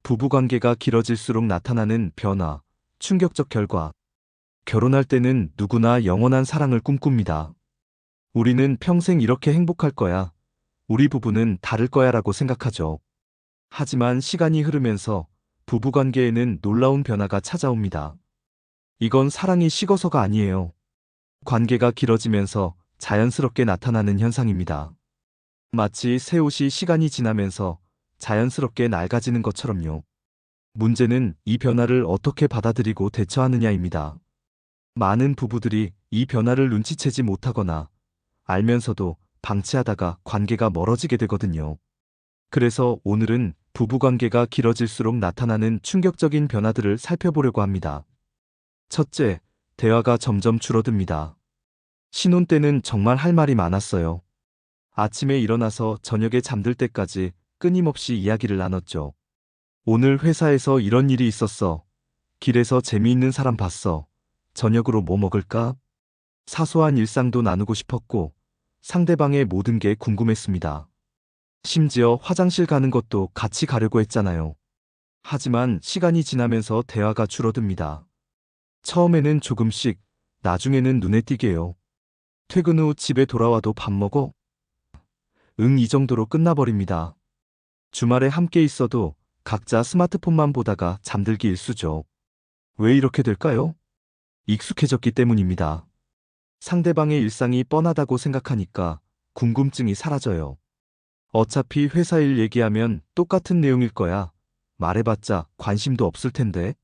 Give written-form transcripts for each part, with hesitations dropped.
부부관계가 길어질수록 나타나는 변화, 충격적 결과. 결혼할 때는 누구나 영원한 사랑을 꿈꿉니다. 우리는 평생 이렇게 행복할 거야. 우리 부부는 다를 거야 라고 생각하죠. 하지만 시간이 흐르면서 부부관계에는 놀라운 변화가 찾아옵니다. 이건 사랑이 식어서가 아니에요. 관계가 길어지면서 자연스럽게 나타나는 현상입니다. 마치 새 옷이 시간이 지나면서 자연스럽게 낡아지는 것처럼요. 문제는 이 변화를 어떻게 받아들이고 대처하느냐입니다. 많은 부부들이 이 변화를 눈치채지 못하거나 알면서도 방치하다가 관계가 멀어지게 되거든요. 그래서 오늘은 부부관계가 길어질수록 나타나는 충격적인 변화들을 살펴보려고 합니다. 첫째, 대화가 점점 줄어듭니다. 신혼 때는 정말 할 말이 많았어요. 아침에 일어나서 저녁에 잠들 때까지 끊임없이 이야기를 나눴죠. 오늘 회사에서 이런 일이 있었어. 길에서 재미있는 사람 봤어. 저녁으로 뭐 먹을까? 사소한 일상도 나누고 싶었고 상대방의 모든 게 궁금했습니다. 심지어 화장실 가는 것도 같이 가려고 했잖아요. 하지만 시간이 지나면서 대화가 줄어듭니다. 처음에는 조금씩, 나중에는 눈에 띄게요. 퇴근 후 집에 돌아와도 밥 먹어? 응, 이 정도로 끝나버립니다. 주말에 함께 있어도 각자 스마트폰만 보다가 잠들기 일쑤죠. 왜 이렇게 될까요? 익숙해졌기 때문입니다. 상대방의 일상이 뻔하다고 생각하니까 궁금증이 사라져요. 어차피 회사 일 얘기하면 똑같은 내용일 거야. 말해봤자 관심도 없을 텐데.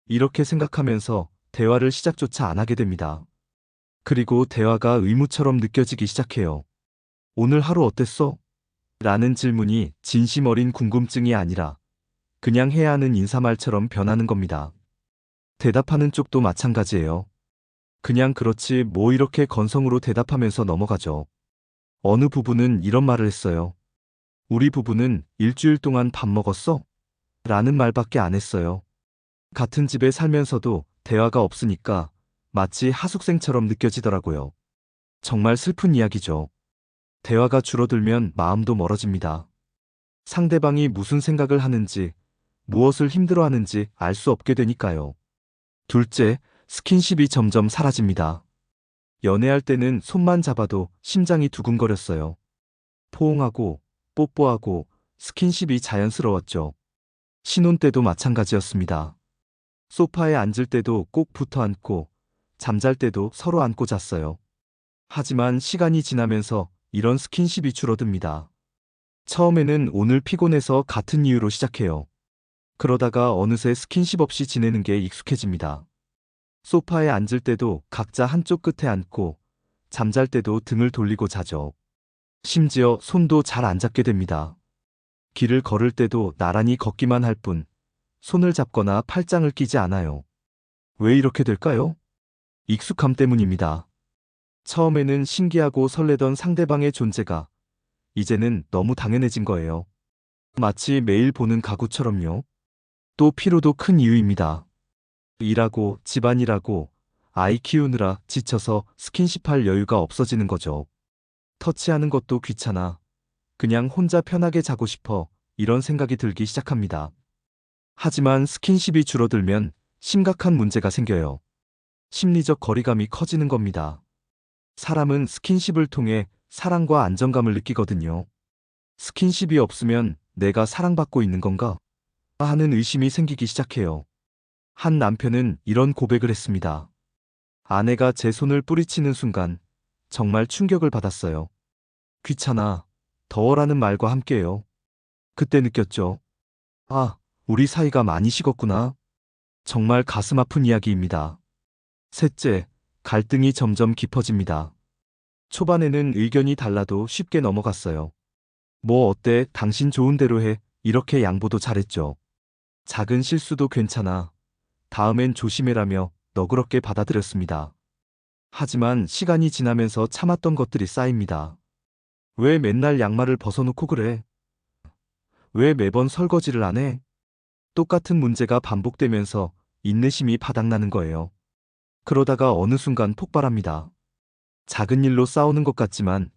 이렇게 생각하면서 대화를 시작조차 안 하게 됩니다. 그리고 대화가 의무처럼 느껴지기 시작해요. 오늘 하루 어땠어? 라는 질문이 진심 어린 궁금증이 아니라 그냥 해야 하는 인사말처럼 변하는 겁니다. 대답하는 쪽도 마찬가지예요. 그냥 그렇지 뭐 이렇게 건성으로 대답하면서 넘어가죠. 어느 부부는 이런 말을 했어요. 우리 부부는 일주일 동안 밥 먹었어? 라는 말밖에 안 했어요. 같은 집에 살면서도 대화가 없으니까 마치 하숙생처럼 느껴지더라고요. 정말 슬픈 이야기죠. 대화가 줄어들면 마음도 멀어집니다. 상대방이 무슨 생각을 하는지, 무엇을 힘들어하는지 알 수 없게 되니까요. 둘째, 스킨십이 점점 사라집니다. 연애할 때는 손만 잡아도 심장이 두근거렸어요. 포옹하고, 뽀뽀하고, 스킨십이 자연스러웠죠. 신혼 때도 마찬가지였습니다. 소파에 앉을 때도 꼭 붙어 앉고, 잠잘 때도 서로 안고 잤어요. 하지만 시간이 지나면서 이런 스킨십이 줄어듭니다. 처음에는 오늘 피곤해서 같은 이유로 시작해요. 그러다가 어느새 스킨십 없이 지내는 게 익숙해집니다. 소파에 앉을 때도 각자 한쪽 끝에 앉고, 잠잘 때도 등을 돌리고 자죠. 심지어 손도 잘 안 잡게 됩니다. 길을 걸을 때도 나란히 걷기만 할 뿐, 손을 잡거나 팔짱을 끼지 않아요. 왜 이렇게 될까요? 익숙함 때문입니다. 처음에는 신기하고 설레던 상대방의 존재가 이제는 너무 당연해진 거예요. 마치 매일 보는 가구처럼요. 또 피로도 큰 이유입니다. 일하고 집안일하고 아이 키우느라 지쳐서 스킨십할 여유가 없어지는 거죠. 터치하는 것도 귀찮아. 그냥 혼자 편하게 자고 싶어. 이런 생각이 들기 시작합니다. 하지만 스킨십이 줄어들면 심각한 문제가 생겨요. 심리적 거리감이 커지는 겁니다. 사람은 스킨십을 통해 사랑과 안정감을 느끼거든요. 스킨십이 없으면 내가 사랑받고 있는 건가? 하는 의심이 생기기 시작해요. 한 남편은 이런 고백을 했습니다. 아내가 제 손을 뿌리치는 순간 정말 충격을 받았어요. 귀찮아, 더워라는 말과 함께요. 그때 느꼈죠. 아, 우리 사이가 많이 식었구나. 정말 가슴 아픈 이야기입니다. 셋째, 갈등이 점점 깊어집니다. 초반에는 의견이 달라도 쉽게 넘어갔어요. 뭐 어때, 당신 좋은 대로 해. 이렇게 양보도 잘했죠. 작은 실수도 괜찮아. 다음엔 조심해라며 너그럽게 받아들였습니다. 하지만 시간이 지나면서 참았던 것들이 쌓입니다. 왜 맨날 양말을 벗어놓고 그래? 왜 매번 설거지를 안 해? 똑같은 문제가 반복되면서 인내심이 바닥나는 거예요. 그러다가 어느 순간 폭발합니다. 작은 일로 싸우는 것 같지만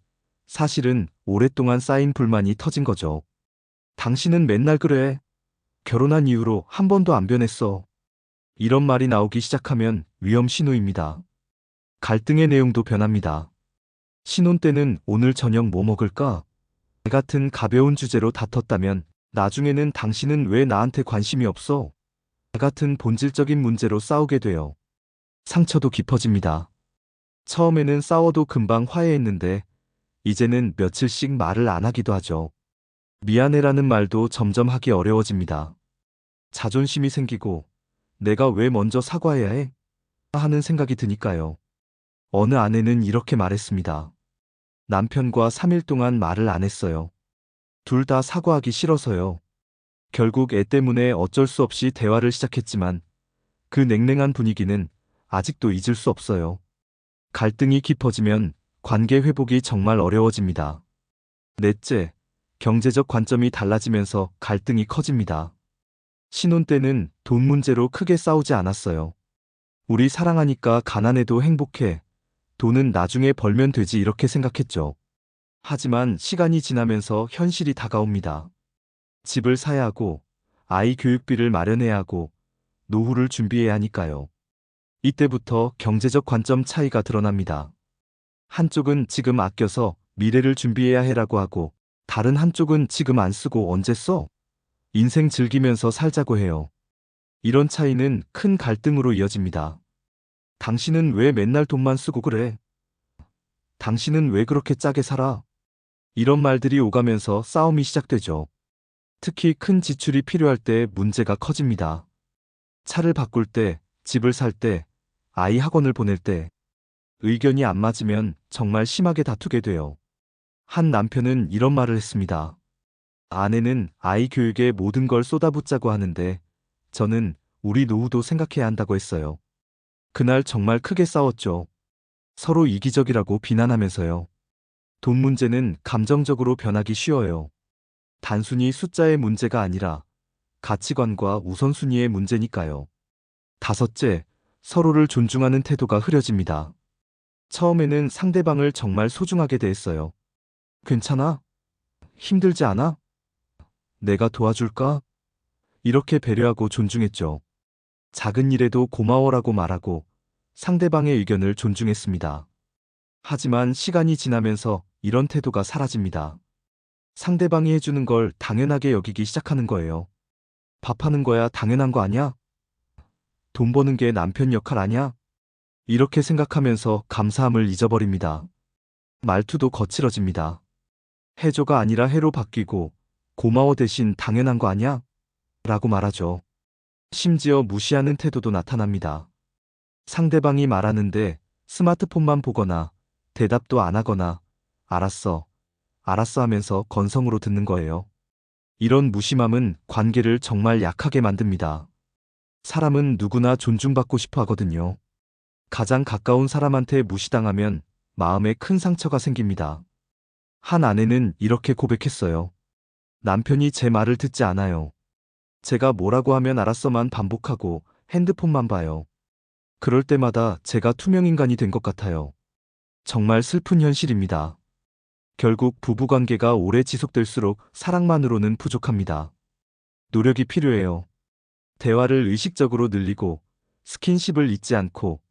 사실은 오랫동안 쌓인 불만이 터진 거죠. 당신은 맨날 그래. 결혼한 이후로 한 번도 안 변했어. 이런 말이 나오기 시작하면 위험 신호입니다. 갈등의 내용도 변합니다. 신혼 때는 오늘 저녁 뭐 먹을까? 같은 가벼운 주제로 다퉜다면 나중에는 당신은 왜 나한테 관심이 없어? 같은 본질적인 문제로 싸우게 돼요. 상처도 깊어집니다. 처음에는 싸워도 금방 화해했는데 이제는 며칠씩 말을 안 하기도 하죠. 미안해라는 말도 점점 하기 어려워집니다. 자존심이 생기고 내가 왜 먼저 사과해야 해? 하는 생각이 드니까요. 어느 아내는 이렇게 말했습니다. 남편과 3일 동안 말을 안 했어요. 둘 다 사과하기 싫어서요. 결국 애 때문에 어쩔 수 없이 대화를 시작했지만 그 냉랭한 분위기는 아직도 잊을 수 없어요. 갈등이 깊어지면 관계 회복이 정말 어려워집니다. 넷째, 경제적 관점이 달라지면서 갈등이 커집니다. 신혼 때는 돈 문제로 크게 싸우지 않았어요. 우리 사랑하니까 가난해도 행복해. 돈은 나중에 벌면 되지 이렇게 생각했죠. 하지만 시간이 지나면서 현실이 다가옵니다. 집을 사야 하고 아이 교육비를 마련해야 하고 노후를 준비해야 하니까요. 이때부터 경제적 관점 차이가 드러납니다. 한쪽은 지금 아껴서 미래를 준비해야 해라고 하고 다른 한쪽은 지금 안 쓰고 언제 써? 인생 즐기면서 살자고 해요. 이런 차이는 큰 갈등으로 이어집니다. 당신은 왜 맨날 돈만 쓰고 그래? 당신은 왜 그렇게 짜게 살아? 이런 말들이 오가면서 싸움이 시작되죠. 특히 큰 지출이 필요할 때 문제가 커집니다. 차를 바꿀 때, 집을 살 때, 아이 학원을 보낼 때, 의견이 안 맞으면 정말 심하게 다투게 돼요. 한 남편은 이런 말을 했습니다. 아내는 아이 교육에 모든 걸 쏟아붓자고 하는데, 저는 우리 노후도 생각해야 한다고 했어요. 그날 정말 크게 싸웠죠. 서로 이기적이라고 비난하면서요. 돈 문제는 감정적으로 변하기 쉬워요. 단순히 숫자의 문제가 아니라 가치관과 우선순위의 문제니까요. 다섯째, 서로를 존중하는 태도가 흐려집니다. 처음에는 상대방을 정말 소중하게 대했어요. 괜찮아? 힘들지 않아? 내가 도와줄까? 이렇게 배려하고 존중했죠. 작은 일에도 고마워라고 말하고 상대방의 의견을 존중했습니다. 하지만 시간이 지나면서 이런 태도가 사라집니다. 상대방이 해주는 걸 당연하게 여기기 시작하는 거예요. 밥하는 거야 당연한 거 아니야? 돈 버는 게 남편 역할 아니야? 이렇게 생각하면서 감사함을 잊어버립니다. 말투도 거칠어집니다. 해줘가 아니라 해로 바뀌고 고마워 대신 당연한 거 아니야? 라고 말하죠. 심지어 무시하는 태도도 나타납니다. 상대방이 말하는데 스마트폰만 보거나 대답도 안 하거나 알았어, 알았어 하면서 건성으로 듣는 거예요. 이런 무심함은 관계를 정말 약하게 만듭니다. 사람은 누구나 존중받고 싶어 하거든요. 가장 가까운 사람한테 무시당하면 마음에 큰 상처가 생깁니다. 한 아내는 이렇게 고백했어요. 남편이 제 말을 듣지 않아요. 제가 뭐라고 하면 알았어만 반복하고 핸드폰만 봐요. 그럴 때마다 제가 투명인간이 된 것 같아요. 정말 슬픈 현실입니다. 결국 부부관계가 오래 지속될수록 사랑만으로는 부족합니다. 노력이 필요해요. 대화를 의식적으로 늘리고 스킨십을 잊지 않고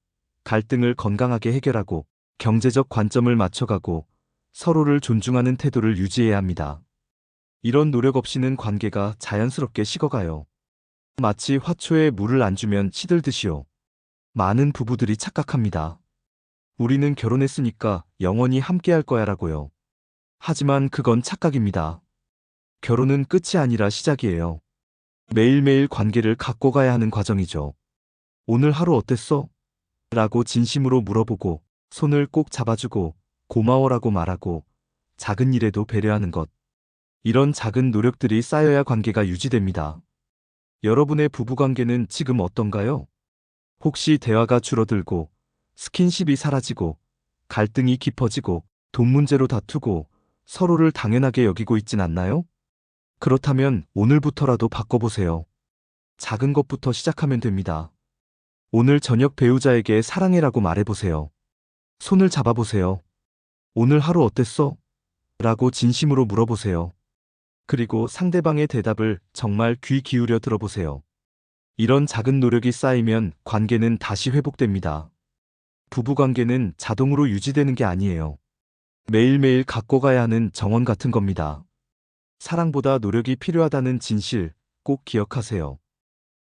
갈등을 건강하게 해결하고 경제적 관점을 맞춰가고 서로를 존중하는 태도를 유지해야 합니다. 이런 노력 없이는 관계가 자연스럽게 식어가요. 마치 화초에 물을 안 주면 시들듯이요. 많은 부부들이 착각합니다. 우리는 결혼했으니까 영원히 함께할 거야라고요. 하지만 그건 착각입니다. 결혼은 끝이 아니라 시작이에요. 매일매일 관계를 갖고 가야 하는 과정이죠. 오늘 하루 어땠어? 라고 진심으로 물어보고 손을 꼭 잡아주고 고마워라고 말하고 작은 일에도 배려하는 것. 이런 작은 노력들이 쌓여야 관계가 유지됩니다. 여러분의 부부관계는 지금 어떤가요? 혹시 대화가 줄어들고 스킨십이 사라지고 갈등이 깊어지고 돈 문제로 다투고 서로를 당연하게 여기고 있진 않나요? 그렇다면 오늘부터라도 바꿔보세요. 작은 것부터 시작하면 됩니다. 오늘 저녁 배우자에게 사랑해라고 말해보세요. 손을 잡아보세요. 오늘 하루 어땠어? 라고 진심으로 물어보세요. 그리고 상대방의 대답을 정말 귀 기울여 들어보세요. 이런 작은 노력이 쌓이면 관계는 다시 회복됩니다. 부부관계는 자동으로 유지되는 게 아니에요. 매일매일 갖고 가야 하는 정원 같은 겁니다. 사랑보다 노력이 필요하다는 진실 꼭 기억하세요.